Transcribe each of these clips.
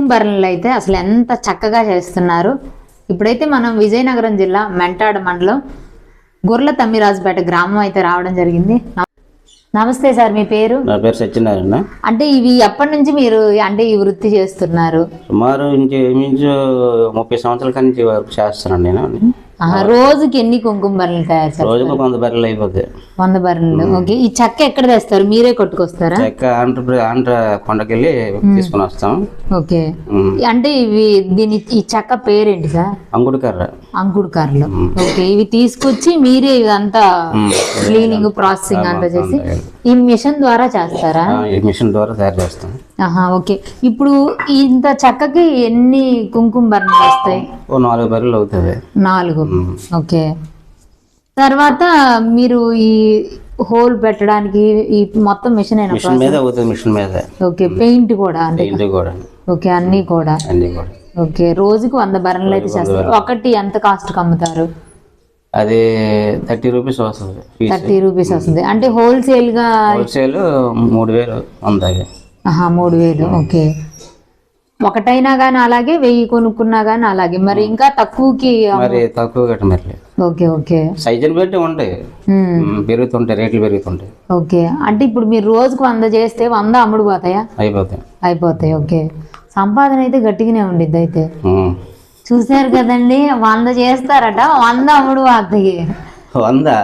కుంకుమ భరణలు అయితే అసలు ఎంత చక్కగా చేస్తున్నారు. ఇప్పుడైతే మనం విజయనగరం జిల్లా మెంటాడ మండలం గుర్ల తమ్మిరాజుపేట గ్రామం అయితే రావడం జరిగింది. నమస్తే సార్, మీ పేరు? నా పేరు సత్యనారాయణ. అంటే ఇవి ఎప్పటి నుంచి మీరు అంటే ఈ వృత్తి చేస్తున్నారు? సుమారు 30 సంవత్సరాల నుంచి వర్క్ చేస్తున్నాను నేను. రోజుకి ఎన్ని కుంకుమ బర్రెలు తయారు చేస్తారు? రోజుకు 100 బర్రెలు అయిపోతాయి. 100 బర్రెలు. ఓకే. ఈ చెక్క ఎక్కడ తెస్తారు? మీరే కొట్టుకొస్తారా? చెక్క ఆంధ్ర కొండకెళ్ళి తీసుకుని వస్తాం. ఓకే. అంటే ఇవి ఈ చెక్క పేరేంటి సార్? అంకుడుకర్ర. అంకుడుకర్రలు. ఓకే. ఇవి తీసుకొచ్చి మీరే ఇదంతా క్లీనింగ్ ప్రాసెసింగ్ అంతా చేసి ఈ మిషన్ ద్వారా చేస్తారా? ఈ మిషన్ ద్వారా తయారు చేస్తాం. ఓకే. ఇప్పుడు ఇంత చెక్కకి ఎన్ని కుంకుమ బర్రెలు వస్తాయి? 4 బర్రెలు అవుతుంది. 4. ఓకే. తర్వాత మీరు ఈ హోల్ పెట్టడానికి ఈ మొత్తం మిషన్ మీద అవుతుంది. మిషన్ మీద. ఓకే. పెయింట్ కూడా? పెయింట్ కూడా. ఓకే. అన్ని కూడా. ఓకే. రోజుకి 100 బర్రెలు అయితే చేస్తారు. ఒకటి ఎంత కాస్ట్ అమ్ముతారు? అది 30 రూపీస్ వస్తుంది. 30 రూపీస్ వస్తుంది. అంటే హోల్సేల్ 3000 ఉంది. 3000. ఓకే. ఒకటైనా గానీ అలాగే, 1000 కొనుక్కున్నా గానీ అలాగే. మరి ఇంకా తక్కువకి? మరి ఓకే. ఓకే. సైజుని బట్టి ఉంటాయి, పెరుగుతుంటాయి, రేట్లు పెరుగుతుంటాయి. ఓకే. అంటే ఇప్పుడు మీరు రోజుకు 100 చేస్తే 100 అమ్ముడు పోతాయా? అయిపోతాయి. ఓకే. సంపాదన అయితే గట్టిగానే ఉండిద్ది అయితే. చూసారు కదండి, 100 చేస్తారట, 100 అమ్ముడు పోతాయి. 100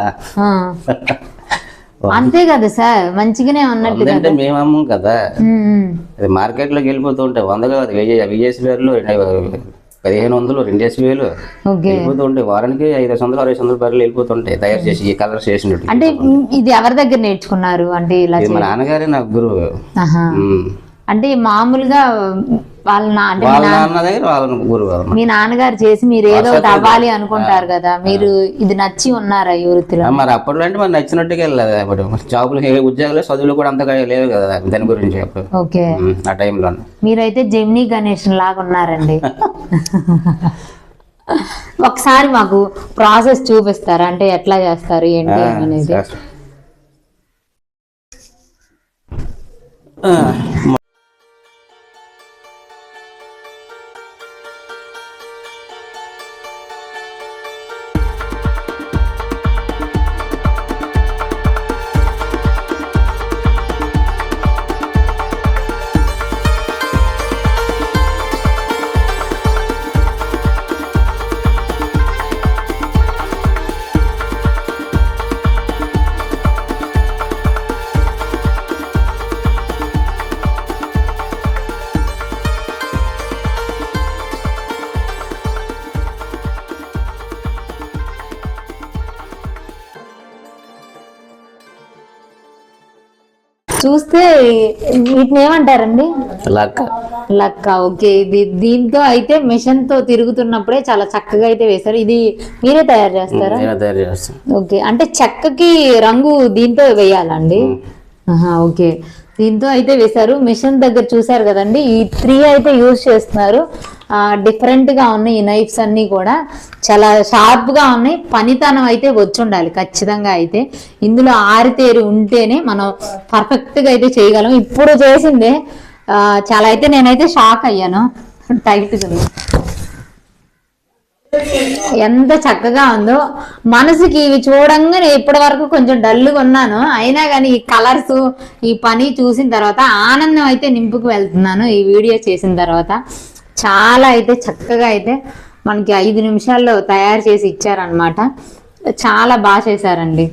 అంతే కదా సార్, మంచిగానే ఉన్నట్టు. అంటే మేము అమ్మం కదా, అది మార్కెట్ లోకి వెళ్ళిపోతూ ఉంటాయి. 100 కాదు, 1000 బర్రెలు, 1500, 2000 వెళ్ళిపోతూ ఉంటాయి. వారానికి 500, 600 బర్రెలు వెళ్ళిపోతుంటాయి తయారు చేసి ఈ కలర్ చేసినట్టు. అంటే ఇది ఎవరి దగ్గర నేర్చుకున్నారు? అంటే ఇలా మా నాన్నగారే నాకు గురువు. అంటే మామూలుగా వాళ్ళ నాన్న దగ్గర వాళ్ళ గురువు. మీ నాన్నగారు చేసి మీరు ఏదో ఒకటి అవ్వాలి అనుకుంటారు కదా, మీరు ఇది నచ్చి ఉన్నారా ఈ వృత్తిలో? మరి అప్పట్లో అంటే మరి నచ్చినట్టుగా వెళ్ళలేదు. అప్పుడు జాబులు, ఉద్యోగాలు, చదువులు కూడా అంతగా లేదు కదా దాని గురించి. ఓకే. ఆ టైంలో మీరైతే జెమినీ గణేష్ లాగా ఉన్నారండి. ఒకసారి మాకు ప్రాసెస్ చూపిస్తారా? అంటే ఎట్లా చేస్తారు ఏంటి అనేది? చూస్తే వీటిని ఏమంటారండి? లక్క. ఓకే. ఇది దీంతో అయితే మిషన్ తో తిరుగుతున్నప్పుడే చాలా చక్కగా అయితే వేశారు. ఇది మీరే తయారు చేస్తారా? ఓకే. అంటే చెక్కకి రంగు దీంతో వేయాలండి? ఓకే. దీంతో అయితే వేశారు. మిషన్ దగ్గర చూసారు కదండి, ఈ 3 అయితే యూజ్ చేస్తున్నారు. డిఫరెంట్ గా ఉన్నాయి ఈ నైఫ్స్ అన్ని కూడా, చాలా షార్ప్ గా ఉన్నాయి. పనితనం అయితే వచ్చి ఉండాలి ఖచ్చితంగా. అయితే ఇందులో ఆరితేరి ఉంటేనే మనం పర్ఫెక్ట్ గా అయితే చేయగలం. ఇప్పుడు చేసిందే చాలా అయితే నేనైతే షాక్ అయ్యాను. టైట్ గా ఎంత చక్కగా ఉందో. మనసుకి ఇవి చూడంగానే ఇప్పటి వరకు కొంచెం డల్గా ఉన్నాను, అయినా కానీ ఈ కలర్స్, ఈ పని చూసిన తర్వాత ఆనందం అయితే నింపుకు వెళ్తున్నాను. ఈ వీడియో చేసిన తర్వాత చాలా అయితే చక్కగా అయితే మనకి 5 నిమిషాల్లో తయారు చేసి ఇచ్చారనమాట. చాలా బాగా చేశారండి.